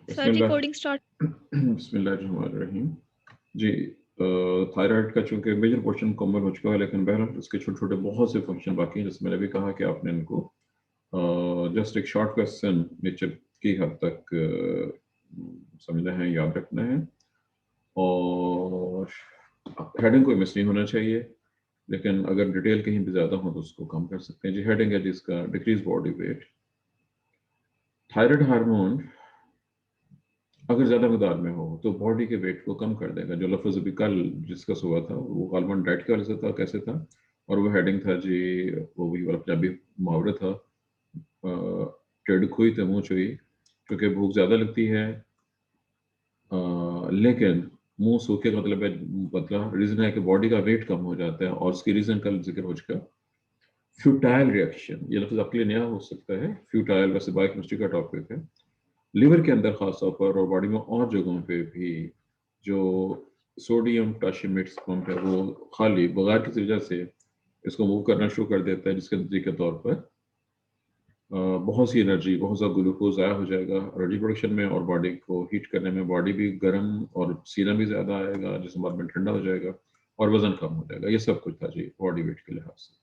Sir recording start. बिस्मिल्लाहिर्रहमानिर्रहीम जी। Thyroid का चूंकि मेजर पोर्शन मुकम्मल हो चुका है, लेकिन बहरहाल उसके छोटे छोटे बहुत से फंक्शन बाकी हैं, जैसे मैंने भी कहा कि आपने इनको जस्ट एक शॉर्ट क्वेश्चन नेचर की हद तक समझना है, याद रखना है, और हेडिंग कोई मिस नहीं होना चाहिए। लेकिन अगर डिटेल कहीं भी ज़्यादा हो तो उसको कम कर सकते हैं जी। हेडिंग है जिसका decrease body weight. Thyroid hormone अगर ज़्यादा मकदार में हो तो बॉडी के वेट को कम कर देगा। जो लफ्ज़ अभी कल डिस्कस हुआ था वो गालमन डाइट की वजह से था, कैसे था, और वो हेडिंग था जी, वो वही वाला पंजाबी मुहावरा था, टेढ़ खुई तो मुँह चुई। क्योंकि भूख ज़्यादा लगती है, लेकिन मुंह सूखे का मतलब है, मतलब रीज़न है कि बॉडी का वेट कम हो जाता है, और उसकी रीज़न कल जिक्र हो चुका। फ्यूटाइल रिएक्शन, ये लफ्ज़ आपके लिए नया हो सकता है। फ्यूटाइल वैसे बायोकेमिस्ट्री का टॉपिक है। लिवर के अंदर खास तौर पर और बॉडी में और जगहों पे भी जो सोडियम पोटेशियम मिक्स पंप है वो खाली बगैर किसी वजह से इसको मूव करना शुरू कर देता है, जिसके नतीजे के तौर पर बहुत सी एनर्जी, बहुत सा ग्लूकोज ज़ाया हो जाएगा एनर्जी प्रोडक्शन में, और बॉडी को हीट करने में बॉडी भी गर्म और सीना भी ज़्यादा आएगा, जिसमें बाद में ठंडा हो जाएगा और वजन कम हो जाएगा। ये सब कुछ था जी बॉडी वेट के लिहाज से।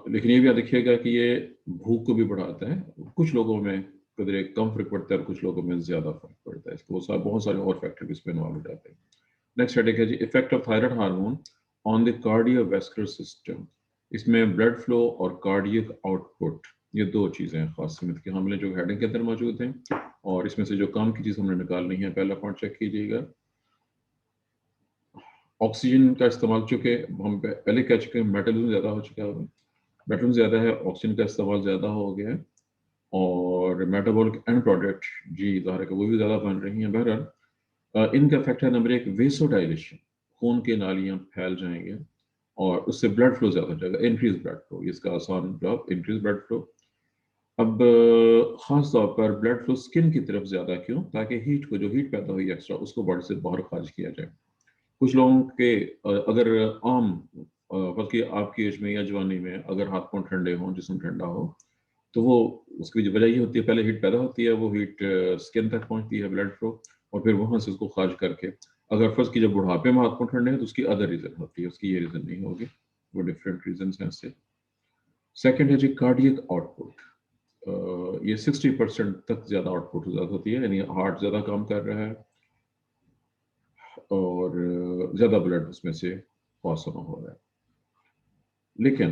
लेकिन ये भी याद रखिएगा कि ये भूख को भी बढ़ाता है। कुछ लोगों में कदरे कम फर्क पड़ता है और कुछ लोगों में ज़्यादा फर्क पड़ता है। इसको बहुत सारे और फैक्टर भी इसमें इन्वॉल्व हो जाते हैं। नेक्स्ट हेडिंग है जी, effect of thyroid hormone on the cardiovascular system. इसमें ब्लड फ्लो और कार्डियक आउटपुट, ये दो चीज़ें हैं खास सीमित की हमने जो हेडिंग के अंदर मौजूद हैं, और इसमें से जो काम की चीज़ हमने निकालनी है, पहला पॉइंट चेक कीजिएगा। ऑक्सीजन का इस्तेमाल, चूँकि हम पहले कह चुके हैं मेटाबॉलिज्म ज़्यादा हो चुका है, मेटाबॉलिज्म ज़्यादा है, ऑक्सीजन का इस्तेमाल ज़्यादा हो गया है, और मेटाबॉलिक एंड प्रोडक्ट जी ज़ाहिर है कि वो भी ज़्यादा बन रही हैं। बहरहाल इनका इफेक्ट है नंबर एक, वेसोडाइलेशन, खून के नालियाँ फैल जाएंगे और उससे ब्लड फ्लो ज़्यादा हो जाएगा, इंक्रीज ब्लड फ्लो, इसका आसान जवाब इंक्रीज ब्लड फ्लो। अब ख़ास तौर पर ब्लड फ्लो स्किन की तरफ ज़्यादा क्यों, ताकि हीट को, जो हीट पैदा हुई एक्स्ट्रा, उसको बॉडी से बाहर खारिज किया जाए। कुछ लोगों के अगर आम बल्कि आपकी एज में या जवानी में अगर हाथ पांव ठंडे हों, जिस्म ठंडा हो, तो वो उसकी जो वजह ये होती है, पहले हीट पैदा होती है, वो हीट स्किन तक पहुंचती है, ब्लड फ्लो, और फिर वहां से उसको खारिज करके, अगर फर्स्ट की जब बुढ़ापे में हाथ पांव ठंडे हैं तो उसकी अदर रीज़न होती है, उसकी ये रीज़न नहीं होगी, वो डिफरेंट रीजन हैं इससे। सेकेंड है जी कार्डियक आउटपुट। ये 60% तक ज़्यादा आउटपुट होती है, यानी हार्ट ज़्यादा काम कर रहा है और ज़्यादा ब्लड उसमें से पास ऑन हो रहा है। लेकिन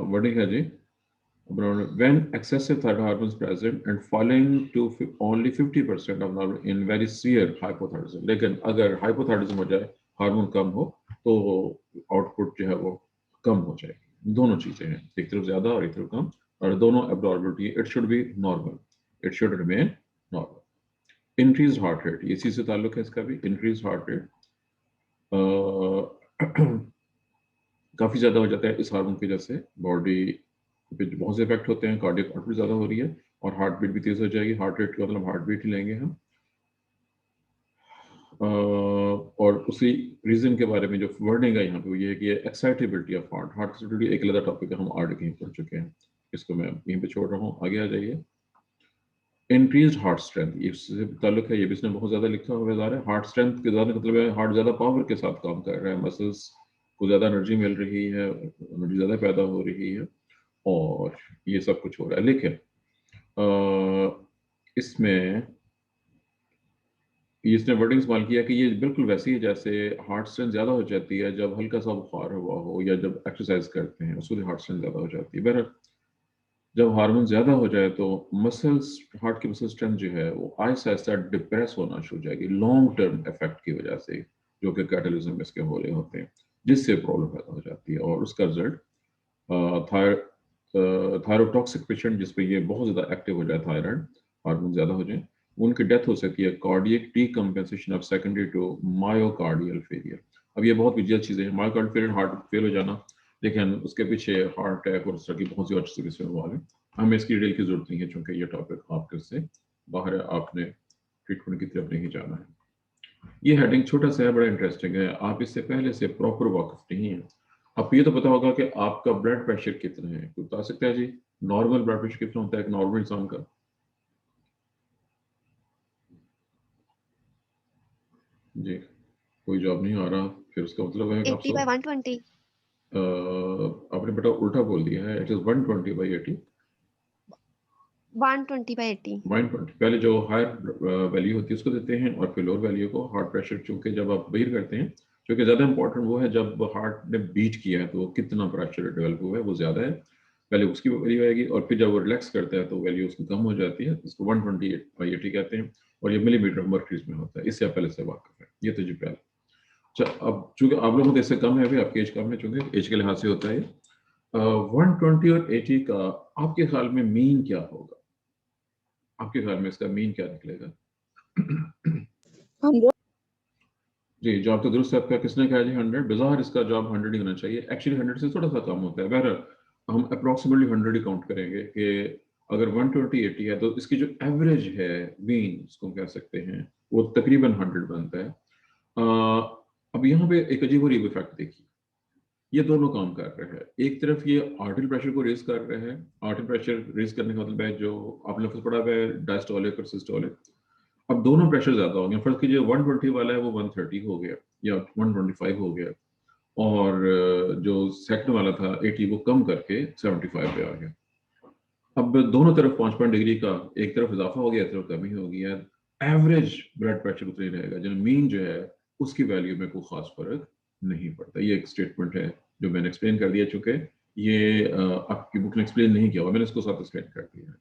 वर्डिंग है जी, when excessive thyroid hormones present and falling to only 50% of normal in very severe hypothyroidism। लेकिन अगर हाइपोथायरॉयडिज्म हो जाए, हार्मोन कम हो, तो आउटपुट जो है वो कम हो जाएगी। दोनों चीजें हैं, एक तरफ ज्यादा और एक तरफ कम, और दोनों abnormality. It should be normal, it should remain normal. Increase heart rate, इसी से ताल्लुक है इसका भी। इंक्रीज हार्ट रेट काफ़ी ज़्यादा हो जाता है इस हार्मोन की वजह से, बॉडी पे बहुत से इफेक्ट होते हैं। कार्डियक आउटपुट ज़्यादा हो रही है और हार्ट बीट भी तेज़ हो जाएगी। हार्ट रेट का मतलब हार्ट बीट ही लेंगे हम। और उसी रीज़न के बारे में जो वर्डिंग है यहाँ पे वो ये है कि excitability of heart. Heart excitability एक अलग टॉपिक है, हम आर्ट कहीं पढ़ चुके हैं, इसको मैं यहीं पे छोड़ रहा हूँ, आगे आ जाइए। इंक्रीज हार्ट स्ट्रेंथ, इससे ताल्लुक है, ये भी इसने बहुत ज़्यादा लिखा हुआ है। हार्ट स्ट्रेंथ के ज़्यादा मतलब है हार्ट ज़्यादा पावर के साथ काम कर रहा है, मसल्स को ज़्यादा एनर्जी मिल रही है, एनर्जी ज़्यादा पैदा हो रही है, और ये सब कुछ हो रहा है। लेकिन इसमें इसने वर्डिंग इस्तेमाल किया कि ये बिल्कुल वैसी है जैसे हार्ट स्ट्रेंथ ज़्यादा हो जाती है जब हल्का सा बुखार हुआ हो या जब एक्सरसाइज करते हैं, उसमें हार्ट स्ट्रेंथ ज़्यादा हो जाती है। बहरहाल जब हार्मोन ज़्यादा हो जाए तो मसल्स, हार्ट की मसल स्ट्रेंथ जो है वो आहिस्ता आहिस्ता डिप्रेस होना शुरू हो जाएगी, लॉन्ग टर्म इफेक्ट की वजह से, जो कि कैटालिज्म इसके हो रहे होते हैं, जिससे प्रॉब्लम पैदा हो जाती है। और उसका रिजल्ट थायरोटॉक्सिक पेशेंट जिसपे ये बहुत ज़्यादा एक्टिव हो जाए, थायराइड हार्मोन ज़्यादा हो जाए, उनकी डेथ हो सकती है, cardiac decompensation of secondary to myocardial failure. अब ये बहुत विजियल चीज़ें हैं, मायोकार्डियल फेलियर, हार्ट फेल हो जाना, लेकिन उसके पीछे हार्ट अटैक और इस तरह की बहुत सी और चीज़ें इन्वॉल्व हैं। हमें इसकी डिटेल की जरूरत नहीं है, चूँकि ये टॉपिक आपके से बाहर है, आपने ट्रीटमेंट की तरफ नहीं जाना है। ये हेडिंग छोटा सा है, बड़ा इंटरेस्टिंग है, आप इससे पहले से प्रॉपर वाकिफ नहीं है। अब ये तो पता होगा कि आपका ब्लड प्रेशर कितना है, कोई बता सकता है जी? नॉर्मल ब्लड प्रेशर कितना होता है एक नॉर्मल इंसान का? जी, कोई जवाब नहीं आ रहा, फिर उसका मतलब है कि 80/120। आपने बेटा उल्टा बोल दिया है। It is 120/80। 120/80। 120 पहले जो हायर वैल्यू होती है उसको देते हैं और फिर लोअर वैल्यू को। हार्ट प्रेशर चूंकि जब आप वेट करते हैं, क्योंकि ज़्यादा इंपॉर्टेंट वो है जब हार्ट ने बीट किया है तो वो कितना प्रेशर डेवलप हुआ है वो ज़्यादा है, पहले उसकी वैल्यू आएगी और फिर जब वो रिलैक्स करता है तो वैल्यू उसकी कम हो जाती है, इसको 120/80 कहते हैं। और ये मिलीमीटर मर्क्यूरी में होता है, इससे आप पहले से वाकिफ है। ये तो जी पहले। अच्छा, अब चूंकि आप लोगों को इससे कम है, अभी आपकी एज कम है, चूंकि एज के लिहाज से होता है। 120 और 80 का आपके ख्याल में मीन क्या होगा? आपके ख्याल में इसका मीन क्या निकलेगा? 100। जी, जवाब तो दुरुस्त है आपका। किसने कहा जी 100? बाजार इसका जवाब 100 ही होना चाहिए। एक्चुअली 100 से थोड़ा सा कम होता है। बहरहाल हम अप्रोक्सीमेटली 100 ही काउंट करेंगे कि अगर 120 80 है तो इसकी जो एवरेज है, मीन उसको कह सकते हैं, वो तकरीबन 100 बनता है। अब यहाँ पे एक अजीब और इफेक्ट देखिए, ये दोनों काम कर रहे हैं। एक तरफ ये आर्टरी प्रेशर को रेज कर रहे हैं। आर्टरी प्रेशर रेज करने का मतलब है जो आपने लफ्ज़ पढ़ा है डायस्टोलिक और सिस्टोलिक। अब दोनों प्रेशर ज्यादा हो गए। फर्स्ट कीजिए 120 वाला है वो 130 हो गया या 125 हो गया, और जो सेकंड वाला था 80 वो कम करके 75 पे आ गया। अब दोनों तरफ 5 डिग्री का, एक तरफ इजाफा हो गया, एक तरफ कमी हो गया। एवरेज ब्लड प्रेशर उतना ही रहेगा, जो मीन जो है उसकी वैल्यू में कोई खास फर्क नहीं पड़ता। ये एक स्टेटमेंट है जो मैंने एक्सप्लेन कर दिया, चुके ये आपकी बुक ने एक्सप्लेन नहीं किया हुआ, मैंने इसको साथ एक्सप्लेन कर दिया है।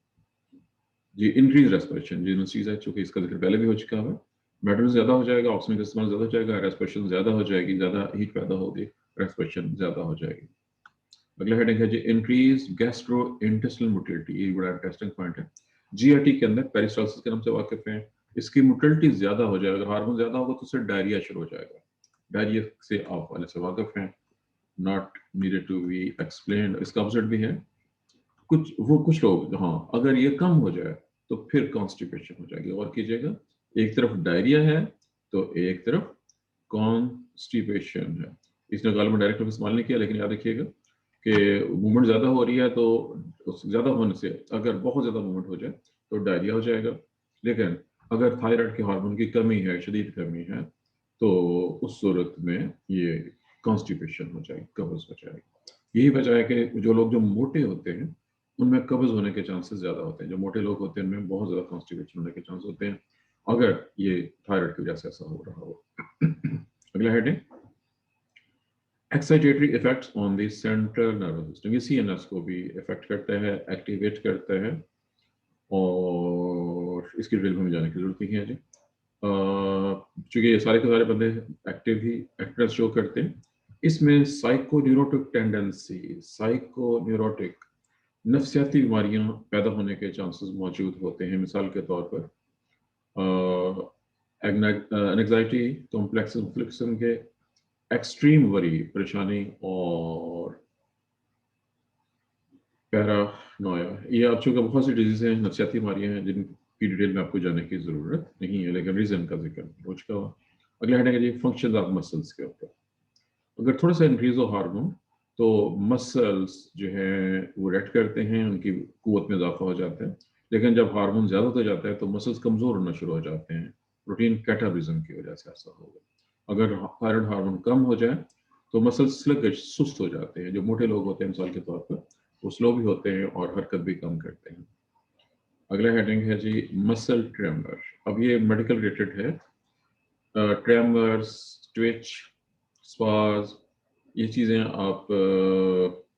जी, इंक्रीज रेस्पिरेशन जी चीज है, चूंकि इसका जिक्र पहले भी हो चुका है। मेटल ज्यादा हो जाएगा, ऑक्सीजन का इस्तेमाल ज्यादा हो जाएगा, रेस्पिरेशन ज्यादा हो जाएगी, ज्यादा हीट पैदा होगी, रेस्पिरेशन ज्यादा हो जाएगी। अगला हेडिंग है जी इंक्रीज गैस्ट्रो इंटेस्टिनल मोटिलिटी। ये बड़ा इंटरेस्टिंग पॉइंट है। जीआरटी के अंदर पेरिस्टालसिस के नाम से वाकिफ हैं। इसकी मोटिलिटी ज्यादा हो जाएगा, अगर हार्मोन ज्यादा होगा तो उससे डायरिया शुरू हो जाएगा। डायरिया से आप वाले से वाकिफ हैं, not needed to be explain. इसका ऑपोजिट भी है। कुछ लोग, हाँ, अगर ये कम हो जाए तो फिर कॉन्स्टिपेशन हो जाएगी। और कीजिएगा, एक तरफ डायरिया है तो एक तरफ कॉन्स्टिपेशन है। इसने गालिबन डायरेक्ट इस्तेमाल नहीं किया, लेकिन याद रखिएगा कि मूवमेंट ज्यादा हो रही है तो ज्यादा होने से अगर बहुत ज्यादा मूवमेंट हो जाए तो डायरिया हो जाएगा। लेकिन अगर थायराइड के हार्मोन की कमी है, शदीद कमी है, तो उस सूरत में ये कॉन्स्टिपेशन हो जाएगी, कब्ज हो जाएगी। यही वजह है कि जो मोटे होते हैं उनमें कब्ज होने के चांसेस ज्यादा होते हैं। जो मोटे लोग होते हैं उनमें बहुत ज्यादा कॉन्स्टिपेशन होने के चांस होते हैं, अगर ये थायराइड की वजह से ऐसा हो रहा हो। अगला heading, excitatory effects on the central nervous system. ये सीएनएस को भी इफेक्ट करता है, एक्टिवेट करता है, और इसकी डिटेल में हमें जाने की जरूरत नहीं है जी। चूंकि ये सारे के सारे बंदे एक्टिव ही एक्टिव शो करते हैं। इसमें साइकोन्यूरोटिक टेंडेंसी, साइकोन्यूरोटिक नफ्सियाती बीमारियां पैदा होने के चांसेस मौजूद होते हैं। मिसाल के तौर पर एंग्जाइटी कॉम्प्लेक्स इन्फ्लिक्शन के, एक्सट्रीम वरी परेशानी, और पैरानोया। ये आप चूंकि बहुत सी डिजीज हैं, नफ्सियाती बीमारियां हैं जिनकी डिटेल में आपको जाने की जरूरत नहीं है, लेकिन रीजन का जिक्र हो चुका हुआ। अगला हेडिंग है जी फंक्शन ऑफ मसल्स के ऊपर। अगर थोड़ा सा इंक्रीज हो हार्मोन तो मसल्स जो है वो रेक्ट करते हैं, उनकी कुवत में इजाफा हो जाता है। लेकिन जब हार्मोन ज्यादा हो जाता है तो मसल्स कमजोर होना शुरू हो जाते हैं, प्रोटीन कैटाबॉलिज्म की वजह से ऐसा होगा। अगर थायराइड हार्मोन कम हो जाए तो मसल्स स्लगिश, सुस्त हो जाते हैं। जो मोटे लोग होते हैं मिसाल के तौर पर, वो स्लो भी होते हैं और हरकत भी कम करते हैं। अगला हेडिंग है जी मसल ट्रेमर। अब ये मेडिकल रिलेटेड है। ट्रेमर्स, ट्विच, स्पाज, ये चीज़ें आप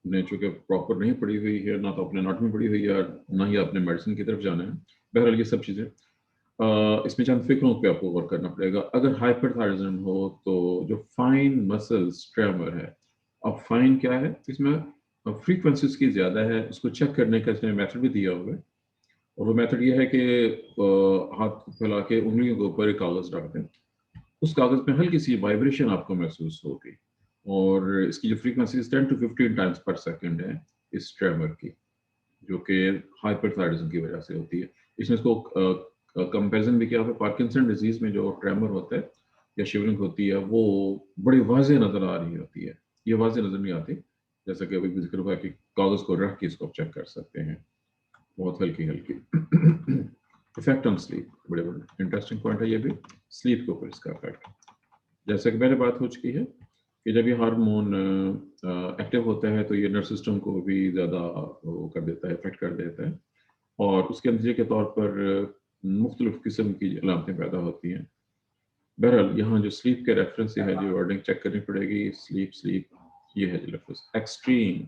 ने चूँकि प्रॉपर नहीं पढ़ी हुई है, ना तो आपने एनाटॉमी पढ़ी हुई है, ना ही आपने मेडिसिन की तरफ जाना है। बहरहाल ये सब चीज़ें इसमें चंद फिक्रों पे आपको गौर करना पड़ेगा। अगर हाइपरथायरॉइडिज्म हो तो जो फाइन मसल्स ट्रेमर है, अब फाइन क्या है, इसमें फ्रीक्वेंसी उसकी ज़्यादा है। उसको चेक करने का इसमें मेथड भी दिया हुआ है, और वो मेथड ये है कि हाथ फैला के उंगलियों के ऊपर एक कागज़ रख दें, उस कागज में हल्की सी वाइब्रेशन आपको महसूस होगी, और इसकी जो फ्रीक्वेंसी 10 to 15 टाइम्स पर सेकंड है इस ट्रेमर की, जो कि हाइपरथायरॉइडिज्म की वजह से होती है। इसमें इसको कंपैरिजन भी किया हुआ है। पार्किंसन डिजीज में जो ट्रेमर होता है या शिवरिंग होती है वो बड़ी वाज़ेह नजर आ रही होती है, ये वाज़ेह नजर नहीं आती। जैसा कि अभी जिक्र हुआ कि कागज को रख के इसको आप चेक कर सकते हैं, बहुत हल्की हल्की। इफेक्ट ऑन स्लीप, बड़े बड़े इंटरेस्टिंग पॉइंट है ये भी, स्लीप के ऊपर इसका इफेक्ट। जैसे कि पहले बात हो चुकी है कि जब ये हार्मोन एक्टिव होता है तो ये नर्व सिस्टम को भी ज़्यादा वो कर देता है, इफेक्ट कर देता है, और उसके नतीजे के तौर पर मुख्तलिफ किस्म की अलामतें पैदा होती हैं। बहरहाल यहाँ जो स्लीप के रेफरेंस से है, जो वर्डिंग चेक करनी पड़ेगी, स्लीप स्लीप ये है जो लफ्ज़ extreme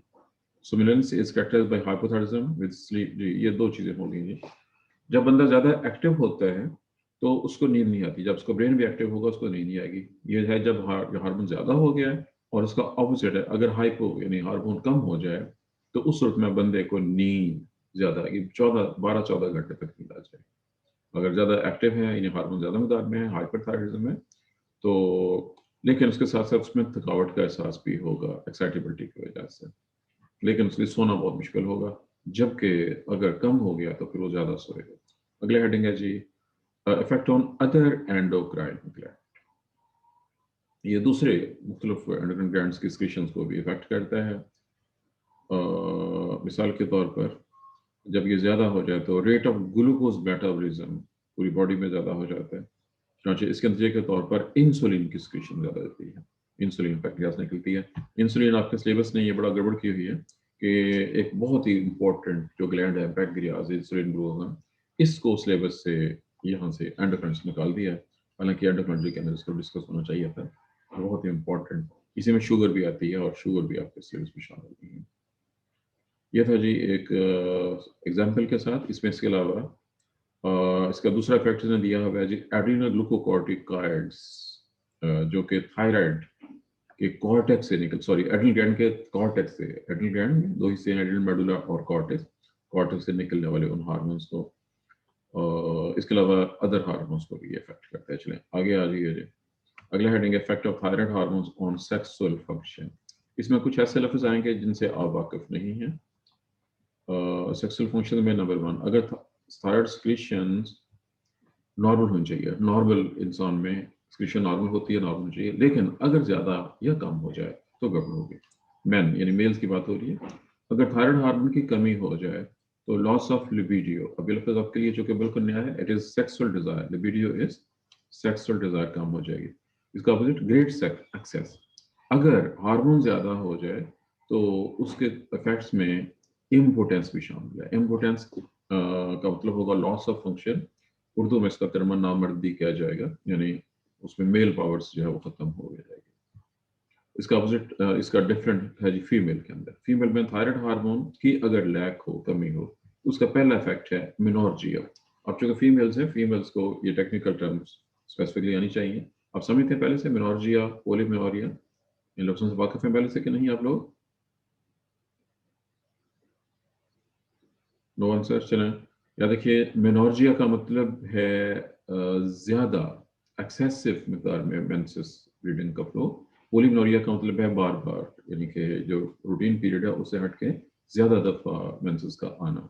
somnolence is characterized by hypothyroidism with sleep। जी ये दो चीज़ें हो गई हैं। जब बंदा ज़्यादा एक्टिव होता है तो उसको नींद नहीं आती, जब उसका ब्रेन भी एक्टिव होगा उसको नींद नहीं आएगी। ये है जब हार्मोन ज़्यादा हो गया है, और उसका ऑपोजिट है, अगर हाइपो यानी हार्मोन कम हो जाए तो उस सूरत में बंदे को नींद ज़्यादा आएगी, 12 घंटे तक नींद आ जाए। अगर ज़्यादा एक्टिव है यानी हार्मोन ज़्यादा मकदार में है, हाइपरथायराइडिज्म में, तो लेकिन उसके साथ साथ उसमें थकावट का एहसास भी होगा एक्साइटेबिलिटी की वजह से, लेकिन उसके सोना बहुत मुश्किल होगा। जबकि अगर कम हो गया तो फिर वो ज़्यादा सोएगा। अगले हेडिंग है जी effect on other endocrine gland. ये दूसरे मुख्तलिफ एंडोक्राइन ग्लैंड्स की सिक्रीशंस को भी इफेक्ट करता है। मिसाल के तौर पर जब ये ज़्यादा हो जाए तो रेट ऑफ ग्लूकोज मेटाबॉलिज्म पूरी बॉडी में ज़्यादा हो जाता है, चुनांचे इसके नतीजे के तौर पर इंसुलिन की सिक्रीशन ज़्यादा होती है, इंसुलिन पैंक्रियास निकलती है। इंसुलिन आपके सिलेबस ने ये बड़ा गड़बड़ की हुई है कि एक बहुत ही इंपॉर्टेंट जो ग्लैंड है पैंक्रियास, इंसुलिन ग्लोबन, इसको सिलेबस से यहाँ से एंडोक्राइन निकाल दिया है। हालांकि एंडोक्राइन के अंदर इसको डिस्कस होना चाहिए था, बहुत ही इंपॉर्टेंट। इसी में शुगर भी आती है और शुगर भी आपके सिलेबस में शामिल नहीं है। यह था जी एक एग्जाम्पल के साथ। इसमें इसके अलावा इसका दूसरा इफेक्ट इसने दिया हुआ है जी एड्रीनल ग्लूकोकॉर्टिकॉइड्स, जो कि थायराइड के कॉर्टेक्स से एड्रिनल ग्लैंड के कॉर्टेक्स से, एड्रिनल ग्लैंड में दो हिस्से हैं, एड्रिनल मेडुला और कॉर्टेक्स, कॉर्टेक्स से निकलने वाले उन हार्मोन्स को, इसके अलावा अदर हार्मोन्स को भी इफेक्ट करता है। चलें आगे आ जाइए जी। अगला heading effect of thyroid hormones on sexual function. इसमें कुछ ऐसे लफ्ज आएंगे जिनसे आप वाकिफ नहीं हैं। सेक्सुअल फंक्शन में नंबर 1, अगर थायराइड सिक्रीशंस नॉर्मल होनी चाहिए, नॉर्मल इंसान में सिक्रीशन नॉर्मल होती है, नॉर्मल चाहिए, लेकिन अगर ज़्यादा या कम हो जाए तो गड़बड़ होगी। मैन यानी मेल्स की बात हो रही है। अगर थायराइड हार्मोन की कमी हो जाए तो लॉस ऑफ लिबिडियो, अब ये लफ्ज़ आपके लिए जो कि बिल्कुल नया है, it is sexual desire, libido is sexual desire, कम हो जाएगी। इसका अपोजिट ग्रेट सेक्स एक्सेस। अगर हार्मोन ज़्यादा हो जाए तो उसके इफेक्ट्स में इम्पोर्टेंस भी शामिल है। इम्पोर्टेंस का मतलब होगा लॉस ऑफ फंक्शन, उर्दू में इसका तर्जमा नामर्दी किया जाएगा, यानी उसमें मेल पावर्स जो है वो खत्म हो जाएगी। इसका अपोजिट इसका डिफरेंट है जी फीमेल के अंदर। फीमेल में थायराइड हार्मोन की अगर लैक हो, कमी हो, उसका पहला इफेक्ट है मिनोर्जिया। अब चूंकि फीमेल्स हैं, फीमेल्स को ये टेक्निकल टर्म्स स्पेसिफिकली आनी चाहिए। आप समझते हैं पहले से मिनोर्जिया, पोलीमेनोरिया, इन लफ्ज़ों से वाकिफ हैं पहले से कि नहीं आप लोग? No answer. चलें या देखिए, मेनोर्जिया का मतलब है ज़्यादा एक्सेसिव मिकदार में मेंसेस ब्लीडिंग का फ्लो। पोलीमेनोरिया का मतलब है बार बार, यानी कि जो रूटीन पीरियड है उससे हट के ज़्यादा दफ़ा मेंसेस का आना।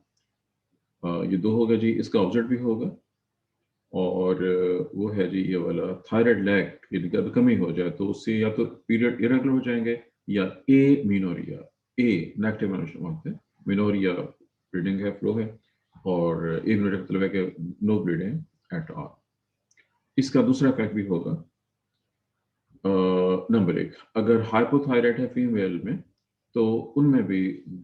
ये दो होगा जी। इसका ऑपोजिट भी होगा, और वो है जी ये वाला थायराइड लैक, यानी कि अगर कमी हो जाए तो उससे या तो पीरियड इरेगुलर हो जाएंगे, या ए मीनोरिया, ए नेगेटिव मानते हैं, मीनोरिया ब्लीडिंग है, फ्लो है, और ए मीनोरिया मतलब है कि नो ब्लीडिंग एट ऑल। इसका दूसरा इफेक्ट भी होगा। नंबर 1, अगर हाइपोथायराइड है फीमेल में तो उनमें भी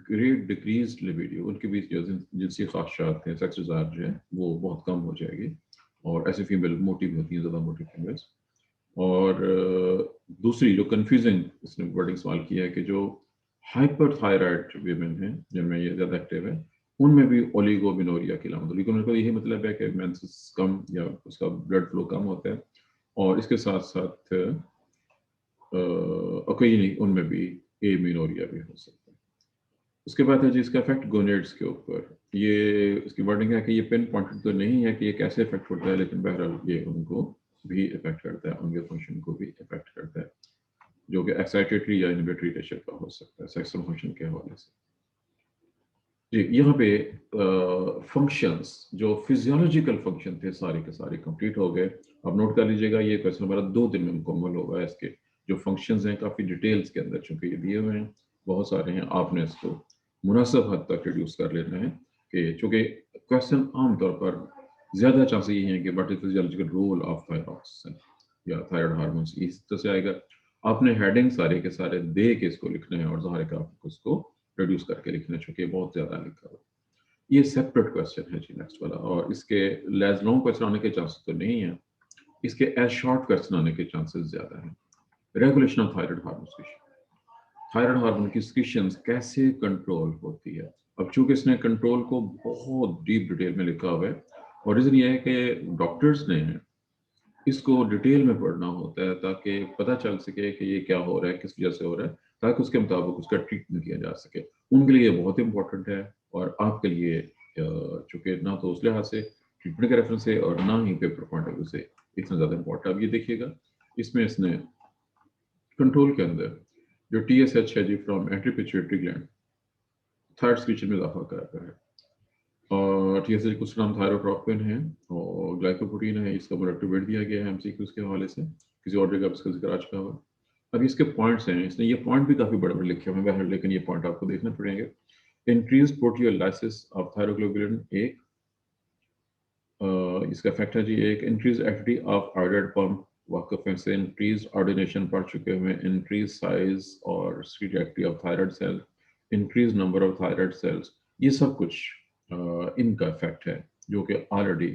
ग्रेट डिक्रीज लिबिडो, उनके बीच जो जिनसी ख्वाहिशात हैं, सेक्स डिजायर जो है वो बहुत कम हो जाएगी, और ऐसी फीमेल मोटी भी होती हैं, ज़्यादा मोटी फीमेल्स। और दूसरी जो कंफ्यूजिंग इसने वर्डिंग इस्तेमाल किया है कि जो हाइपरथायराइड वीमेन हैं जिनमें ये ज़्यादा एक्टिव है, उनमें भी ओलिगोमिनोरिया की अलामत। ओलिगोमिनोरिया का यही मतलब है कि मेंसेस कम या उसका ब्लड फ्लो कम होता है, और इसके साथ साथ कई नहीं, उनमें भी ए मिनोरिया भी हो सकता है। उसके बाद है जी इसका इफेक्ट गोनेड्स के ऊपर। ये इसकी वर्डिंग है कि ये पिन पॉइंटेड तो नहीं है कि ये कैसे इफेक्ट होता है, लेकिन बहरहाल ये उनको भी इफेक्ट करता है, उनके फंक्शन को भी इफेक्ट करता है, जो कि एक्साइटेटरी या इनहिबिटरी नेचर का हो सकता है सेक्सुअल फंक्शन के हवाले से। जी यहाँ पे फंक्शंस जो फिजियोलॉजिकल फंक्शन थे सारे के सारे कंप्लीट हो गए। अब नोट कर लीजिएगा, ये क्वेश्चन हमारा 2 दिन में मुकम्मल होगा। इसके जो फंक्शंस हैं काफ़ी डिटेल्स के अंदर चूंकि ये दिए हुए हैं, बहुत सारे हैं, आपने इसको मुनासिब हद तक रिड्यूस कर लेना है कि चूँकि क्वेश्चन आमतौर पर ज़्यादा चांस ये हैं कि what is physiological role of thyroxine या थायराइड हार्मोन्स, इस तरह से आएगा। आपने हेडिंग सारे के सारे दे के इसको लिखना है और ज़ाहिर है कि आपको इसको रिड्यूस करके लिखना है, चूँकि बहुत ज़्यादा लिखा हुआ है। ये सेपरेट क्वेश्चन है जी नेक्स्ट वाला, और इसके एज लॉन्ग क्वेश्चन आने के चांसेस तो नहीं है, इसके एज शॉर्ट क्वेश्चन आने के चांसेस ज़्यादा हैं। Regulation of thyroid hormone, thyroid hormone की सिक्रीशंस कैसे कंट्रोल होती है। अब चूंकि इसने कंट्रोल को बहुत डीप डिटेल में लिखा हुआ है, और रीज़न ये है कि डॉक्टर्स ने इसको डिटेल में पढ़ना होता है ताकि पता चल सके कि ये क्या हो रहा है, किस वजह से हो रहा है, ताकि उसके मुताबिक उसका ट्रीटमेंट किया जा सके। उनके लिए बहुत इंपॉर्टेंट है, और आपके लिए चूंकि ना तो उस लिहाज से ट्रीटमेंट के रेफरेंस से और ना ही पेपर पॉइंट ऑफ व्यू से इतना ज़्यादा इंपॉर्टेंट। अब ये देखिएगा, इसमें इसने कंट्रोल के अंदर जो TSH है जी from anti pituitary gland, thyroid secretion में इजाफा कर रहा है, और TSH कुछ नाम थायरोट्रोपिन है और ग्लाइकोप्रोटीन है। इसका मोलेक्युलर वेट दिया गया है MCQs के हवाले से, किसी और जगह इसका जिक्र आ चुका हुआ। अब इसके पॉइंट्स हैं, इसने ये पॉइंट भी काफ़ी बड़े बड़े लिखे हुए हैं, लेकिन ये पॉइंट आपको देखने पड़ेंगे। इंक्रीज प्रोटियोलाइसिस ऑफ थायरोग्लोबुलिन एक, इसका इफेक्ट है जी एक। Increase activity of iodide pump, वाकफ से इंक्रीज ऑर्डिनेशन पढ़ चुके हुए, इंक्रीज साइज और स्ट्रीट activity of thyroid cell, increase number of thyroid cells, ये सब कुछ इनका इफेक्ट है, जो कि ऑलरेडी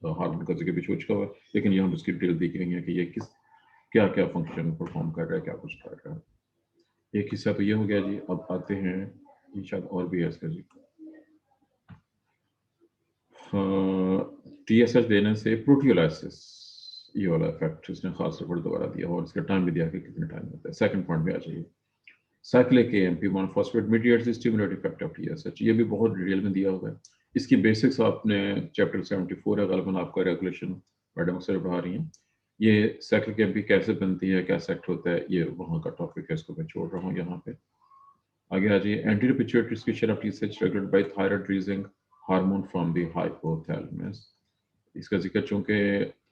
हार्मोन का जिक्र भी हो चुका हुआ है, लेकिन यहाँ पर इसकी डिटेल दी गई है कि ये किस क्या क्या फंक्शन परफॉर्म कर रहा है, क्या कुछ कर रहा है। एक हिस्सा तो ये हो गया जी। अब आते हैं, ये शायद और भी है इसका जी। TSH देने से प्रोटियोलाइसिस, ये वाला इफेक्ट इसने खास तौर पर दोबारा दिया, और इसका टाइम भी दिया कि कितने टाइम होता है। सेकंड पॉइंट में आ जाइए, cyclic AMP monophosphate mediates the stimulative effect of TSH, ये भी बहुत डिटेल में दिया हुआ है। इसकी बेसिक्स आपने चैप्टर 74 है गलबन आपका, रेगुलेशन मैडम अक्सर पढ़ा रही हैं। ये साइक्लिक AMP कैसे बनती है, क्या सेक्ट होता है, ये वहाँ का टॉपिक है, इसको मैं छोड़ रहा हूँ यहाँ पे। आगे आ जाइए, anterior pituitary secretion of TSH regulated by thyroid releasing hormone from the hypothalamus. इसका जिक्र चूंकि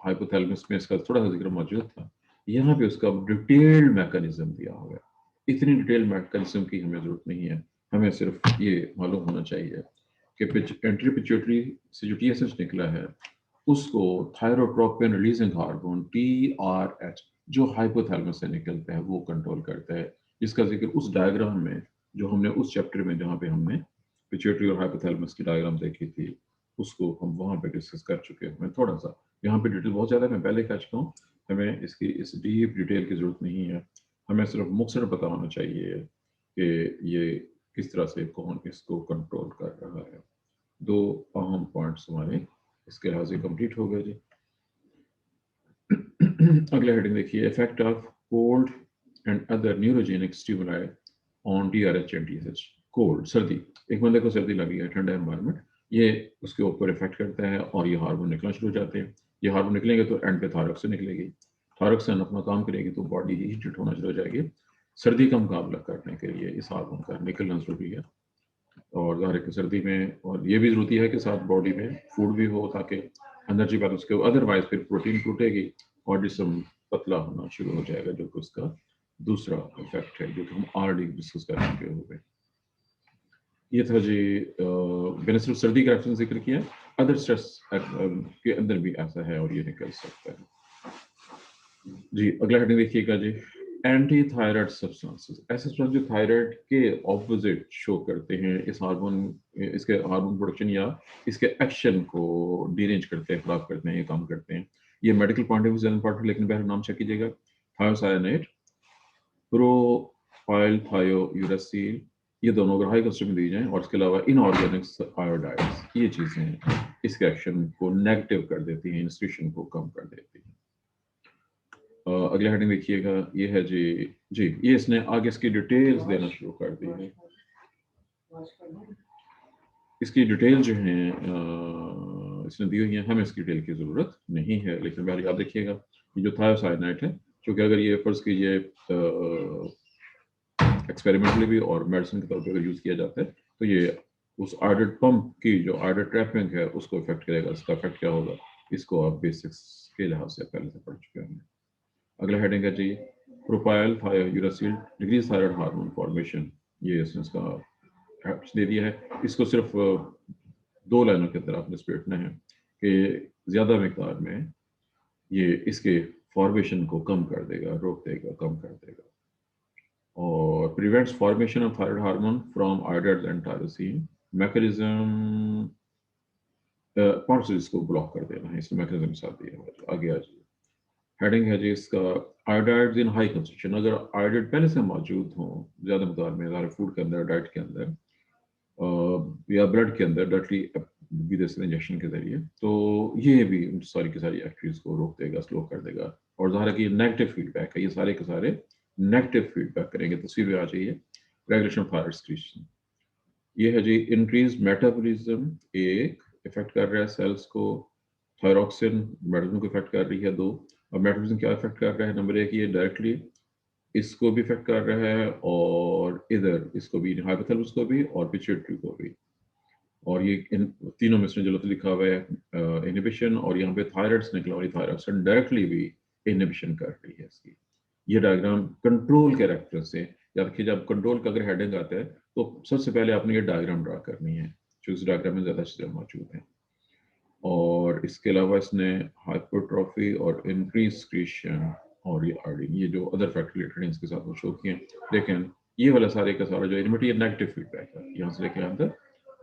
हाइपोथैलेमस में इसका थोड़ा सा जिक्र मौजूद था, यहाँ पे उसका डिटेल्ड मैकेनिज्म दिया हुआ है। इतनी डिटेल मैकेनिज्म की हमें जरूरत नहीं है, हमें सिर्फ ये मालूम होना चाहिए कि एंटीरियर पिट्यूटरी से जो TSH निकला है, उसको थायरोट्रोपिन रिलीजिंग हार्मोन TRH जो हाइपोथैलेमस से निकलता है वो कंट्रोल करता है, जिसका जिक्र उस डायग्राम में जो हमने उस चैप्टर में, जहाँ पे हमने पिट्यूटरी और हाइपोथैलेमस की डायग्राम देखी थी, उसको हम वहाँ पे डिस्कस कर चुके हैं। मैं थोड़ा सा यहाँ पे डिटेल बहुत ज़्यादा मैं पहले कह चुका हूँ, हमें इसकी इस डीप डिटेल की ज़रूरत नहीं है, हमें सिर्फ मुख्तसर पता होना चाहिए कि ये किस तरह से कौन इसको कंट्रोल कर रहा है। दो अहम पॉइंट्स हमारे इसके लिहाज से कंप्लीट हो गए जी। अगला हेडिंग देखिए, effect of cold and other neurogenic stimuli on TRH and TSH। Cold, सर्दी, एक बंदे को सर्दी लगी है, ठंडा एनवायरनमेंट, ये उसके ऊपर इफेक्ट करता है और ये हार्मोन निकलना शुरू हो जाते हैं। ये हार्मोन निकलेंगे तो एंड पे थायरॉक्सिन निकलेगी, थायरॉक्सिन अपना काम करेगी तो बॉडी हीटेड होना शुरू हो जाएगी। सर्दी का मुकाबला करने के लिए इस हार्मोन का निकलना जरूरी है, और ज़ाहिर है कि सर्दी में और ये भी ज़रूरी है कि साथ बॉडी में फूड भी हो ताकि एनर्जी बैलेंस के, अदरवाइज फिर प्रोटीन टूटेगी और जिस्म पतला होना शुरू हो जाएगा, जो कि उसका दूसरा इफेक्ट है, जो कि हम ऑलरेडी डिस्कस कर चुके हुए। ये था जी, मैंने सिर्फ सर्दी का रेफरेंस जिक्र किया, अदर स्ट्रेस के अंदर भी ऐसा है और ये निकल सकता है जी। अगला हेडिंग देखिएगा जी, एंटी थायराइड सब्सटेंसेस, ऐसे सब्सटेंस जो थायराइड के ऑपोजिट शो करते हैं, इस हार्मोन, इसके हार्मोन प्रोडक्शन या इसके एक्शन को डिरेंज करते हैं, खराब करते हैं, ये काम करते हैं। ये मेडिकल पॉइंट ऑफ व्यू से इंपॉर्टेंट, लेकिन पहले नाम चेक कीजिएगा, थायोसायानाइड, प्रोपाइल थायोयूरासिल, ये दोनों अगर हाई कंसंट्रेशन में दी जाएं, और इसके अलावा इनऑर्गेनिक आयोडाइड्स, ये चीज़ें इसके एक्शन को नेगेटिव कर देती हैं, इंस्टीट्यूशन को कम कर देती हैं। अगला हेडिंग देखिएगा, ये है जी, ये इसने आगे इसकी डिटेल्स देना शुरू कर दी है। इसकी डिटेल जो है इसने दी हुई है, हमें इसकी डिटेल की ज़रूरत नहीं है, लेकिन पहले याद रखिएगा ये जो थायोसाइनाइड है, क्योंकि अगर ये फर्ज कीजिए एक्सपेरिमेंटली भी और मेडिसिन के तौर पर अगर यूज़ किया जाता है, तो ये उस आयोडाइड पंप की जो आयोडाइड ट्रैपिंग है उसको इफेक्ट करेगा। इसका इफेक्ट क्या होगा, इसको आप बेसिक्स के लिहाज से पहले से पढ़ चुके हैं। अगला हेडिंग है जी, propylthiouracil decrease thyroid hormone formation ये इसने इसका दे दिया है। इसको सिर्फ 2 लाइनों के अंदर आपने समेटना है कि ज़्यादा मिकदार में ये इसके फॉर्मेशन को कम कर देगा, रोक देगा, कम कर देगा। और prevents formation of thyroid hormone from iodides and tyrosine mechanism, process को ब्लॉक कर देना है, इस मैकेनिज्म के साथ दिया हुआ है। आगे आ जाइए, हेडिंग है जी इसका आयोडाइड्स इन हाई कंसंट्रेशन। अगर आयोडाइड पहले से मौजूद हो ज़्यादा मकदार में हमारे फूड के अंदर, डाइट के अंदर या ब्लड के अंदर डायरेक्टली भी दे सकते इंजेक्शन के जरिए, तो ये भी सारी की सारी एक्टिविटीज को रोक देगा, स्लो कर देगा। और ज़ाहिर है कि नेगेटिव फीडबैक है, ये सारे के सारे नेगेटिव फीडबैक करेंगे। तस्वीर में आ जाइए, रेगुलेशन थायराइड एक्सक्रीशन, ये है जी इंक्रीज मेटाबॉलिज्म, एक इफेक्ट कर रहा है सेल्स को। थायरॉक्सिन मेटाबॉलिज्म को इफेक्ट कर रही है, 2। और मेटाबॉलिज्म क्या इफेक्ट कर रहा है, नंबर 1 ये डायरेक्टली इसको भी इफेक्ट कर रहा है, और इधर इसको भी, हाइपोथैलेमस को भी और पिट्यूटरी को भी। और ये इन तीनों में इसमें जो लिखा हुआ है इनहिबिशन, और यहाँ पे थायराइड्स निकला हुआ है, थायरॉक्सिन डायरेक्टली भी इनहिबिशन कर रही है इसकी। ये डायग्राम कंट्रोल के रेफरेंस से याद रखिए, जब कंट्रोल का अगर हेडिंग आता है तो सबसे पहले आपने ये डायग्राम ड्रा करनी है, जो इस डायग्राम में ज़्यादा चीज़ें मौजूद हैं। और इसके अलावा इसने हाइपरट्रॉफी और इंक्रीज सक्रीशन और ये आर्डिन, ये जो अदर फैक्टर रिलेटेड इसके साथ वो शो किए। लेकिन ये वाला सारे का सारा जो इनमें ये नेगेटिव फीडबैक है, यहाँ से लेके अंदर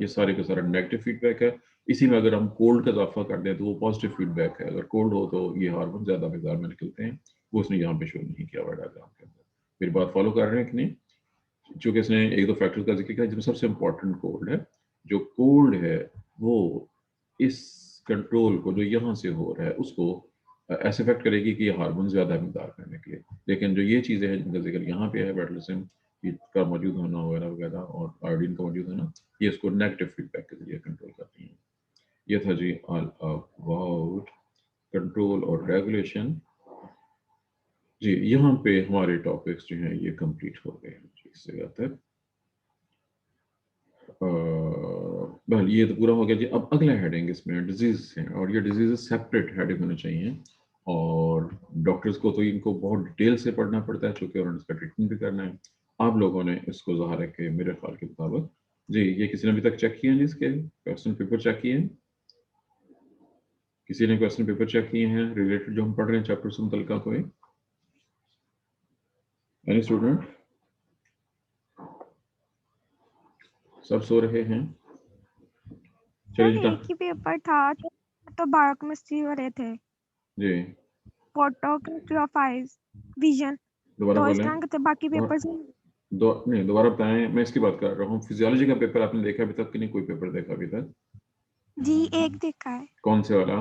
ये सारे का सारा नेगेटिव फीडबैक है। इसी में अगर हम कोल्ड का इजाफा कर दें तो वो पॉजिटिव फीडबैक है। अगर कोल्ड हो तो ये हार्मोन ज़्यादा मिकदार में निकलते हैं, वो उसने यहाँ पे शो नहीं किया हुआ डायग्राम के अंदर। मेरी बात फॉलो कर रहे हैं कि नहीं? चूँकि इसने 1-2 फैक्टर का जिक्र किया जिसमें सबसे इम्पोर्टेंट कोल्ड है। जो कोल्ड है वो इस कंट्रोल को जो यहाँ से हो रहा है उसको ऐसे इफेक्ट करेगी कि ये हार्मोन ज़्यादा मिकदार में निकले। लेकिन जो ये चीज़ें हैं जिनका जिक्र यहाँ पे है, मेटाबॉलिज्म का मौजूद होना वगैरह वगैरह और आयोडीन का मौजूद होना, ये इसको नेगेटिव फीडबैक के जरिए कंट्रोल करती हैं। ये था जी ऑल अबाउट कंट्रोल और रेगुलेशन। जी यहाँ पे हमारे टॉपिक्स जो हैं ये कंप्लीट हो गए हैं जी इस जगह तक। बहल ये तो पूरा हो गया जी। अब अगला हेडिंग इसमें डिजीज है, और ये डिजीज सेपरेट हेडिंग होने चाहिए, और डॉक्टर्स को तो इनको बहुत डिटेल से पढ़ना पड़ता है क्योंकि उन्होंने इसका ट्रीटमेंट भी करना है। आप लोगों ने इसको ज़ाहिर है कि मेरे ख्याल के मुताबिक जी, ये किसी ने अभी तक चेक किए हैं जी, इसके क्वेश्चन पेपर चेक किए हैं? किसी ने क्वेश्चन पेपर चेक किए हैं रिलेटेड जो हम पढ़ रहे हैं चैप्टर से मुतल्लिका कोई? Any student? सब सो रहे हैं? चलिए जी एक ही पेपर था तो बायोकेमिस्ट्री हो रहे थे, जी, फोटोकेमिस्ट्री ऑफ आइज, विजन, दोबारा तो इस बोलें। तरह के बाकी पेपर्स नहीं दोबारा बताएं, मैं इसकी बात कर रहा हूँ। फिजियोलॉजी का पेपर आपने देखा अभी तक कि नहीं? कोई पेपर देखा अभी तक? जी एक देखा है, कौन से वाला?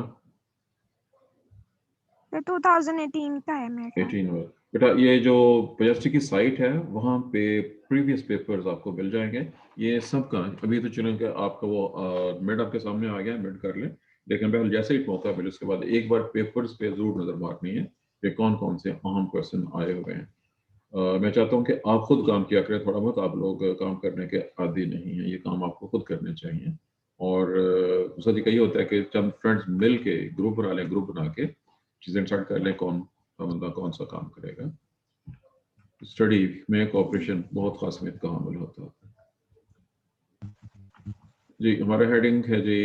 तो 2018 का है मेरे ख्याल। 18 वाला। बेटा ये जो पीएचडी की साइट है वहाँ पे प्रीवियस पेपर्स आपको मिल जाएंगे। ये सब का अभी तो चलें कि आपका वो मिड आपके सामने आ गया, मिड कर लें। लेकिन पहले जैसे ही मौका मिले उसके बाद एक बार पेपर्स पे जरूर नजर मारनी है कि कौन कौन से अहम क्वेश्चन आए हुए हैं। मैं चाहता हूँ कि आप खुद काम किया करें थोड़ा बहुत। आप लोग काम करने के आदी नहीं हैं, ये काम आपको खुद करने चाहिए। और दूसरा तरीका ये होता है कि चंद फ्रेंड्स मिल के ग्रुप बना लें, ग्रुप बना के चीज़ें स्टार्ट कर लें, कौन बंदा कौन सा काम करेगा। स्टडी में कोऑपरेशन बहुत खास में का अमल होता है। जी हमारा हेडिंग है जी,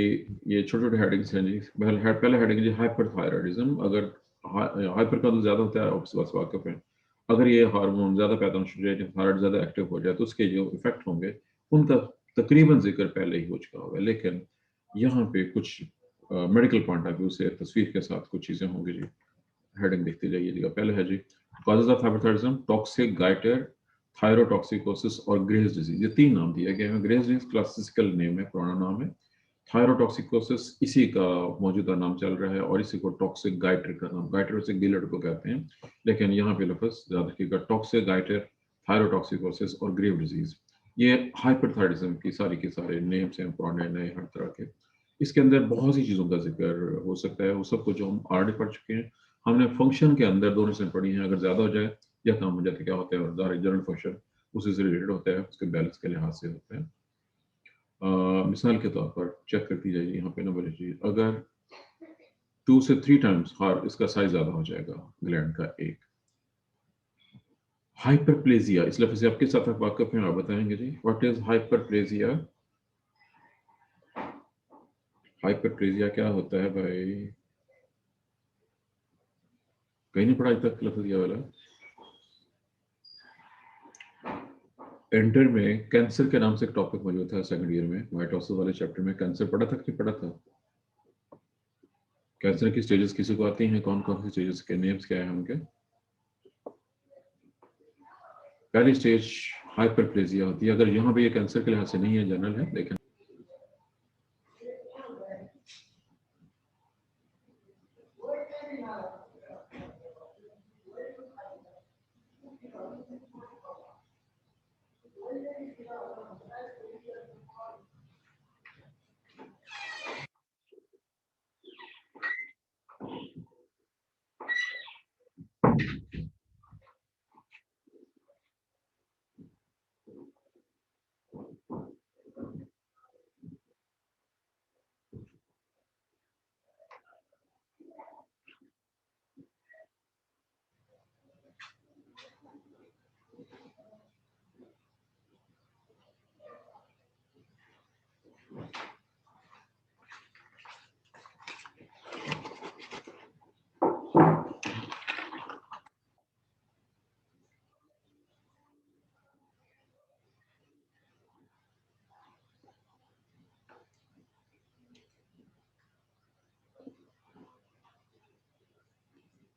ये छोटे छोटे हेडिंग्स हैं जी। पहला हेडिंग जी हाइपरथायराइडिज्म। अगर हाइपर का तो ज़्यादा होता है, आप बस वाकफ है। अगर ये हार्मोन ज़्यादा पैदा हो जाए, थायराइड ज़्यादा एक्टिव हो जाए, तो उसके जो इफेक्ट होंगे उनका तकरीबन जिक्र पहले ही हो चुका होगा। लेकिन यहाँ पे कुछ मेडिकल पॉइंट ऑफ व्यू से तस्वीर के साथ कुछ चीज़ें होंगी जी। हेडिंग देखते जाइएगा। पहले है जी causes of hyperthyroidism, toxic goitre, thyrotoxicosis और ग्रेव्स डिजीज। ये 3 नाम दिए गए हैं। ग्रेव्स डिजीज क्लासिकल नेम है, पुराना नाम है। थायरोटॉक्सिकोसिस इसी का मौजूदा नाम चल रहा है, और इसी को टॉक्सिक गाइटर का नाम, गाइटर से गिलर्ड को कहते हैं, लेकिन यहाँ पे लफ्ज याद रखिएगा, टॉक्सिक गाइटर, थायरोटॉक्सिकोसिस और ग्रेव डिजीज। ये हाइपरथायराइडिज्म की सारे नेम्स हैं, पुराने नए हर तरह के। इसके अंदर बहुत सी चीज़ों का जिक्र हो सकता है, वो सब कुछ जो हम ऑलरेडी पढ़ चुके हैं। हमने फंक्शन के अंदर दोनों से पढ़ी हैं। अगर ज़्यादा हो जाए या कम हो जाए तो क्या होता है, और जनरल फंक्शन उसी से रिलेटेड होता है, उसके बैलेंस के लिहाज से होता है। मिसाल के तौर पर चेक करती जाइए यहाँ पे नंबर जी, अगर 2 से 3 टाइम्स हार इसका साइज ज़्यादा हो जाएगा ग्लैंड का एक, हाइपरप्लेजिया, इस लफ्ज़ से आप किस हद तक वाकिफ हैं, आप बताएंगे जी? What is hyperplasia? हाइपरप्लेजिया क्या होता है भाई? कहीं नहीं पढ़ा अभी तक लफ्ज़ ये वाला? एंटर में कैंसर के नाम से एक टॉपिक मौजूद था सेकंड ईयर में, माइटोसिस वाले चैप्टर में। कैंसर पढ़ा था कि पढ़ा था? कैंसर की स्टेजेस किसी को आती हैं? कौन कौन सी स्टेजेस के नेम्स क्या है उनके? पहली स्टेज हाइपरप्लेजिया होती है। अगर यहाँ पे ये कैंसर के लिहाज से नहीं है, जनरल है, लेकिन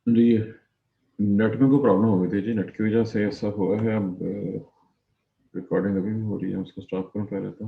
जी नेट में कोई प्रॉब्लम हो गई थी जी, नेट की वजह से ऐसा हुआ है। अब रिकॉर्डिंग अभी भी हो रही है, उसको स्टॉप करूँ पहले तो।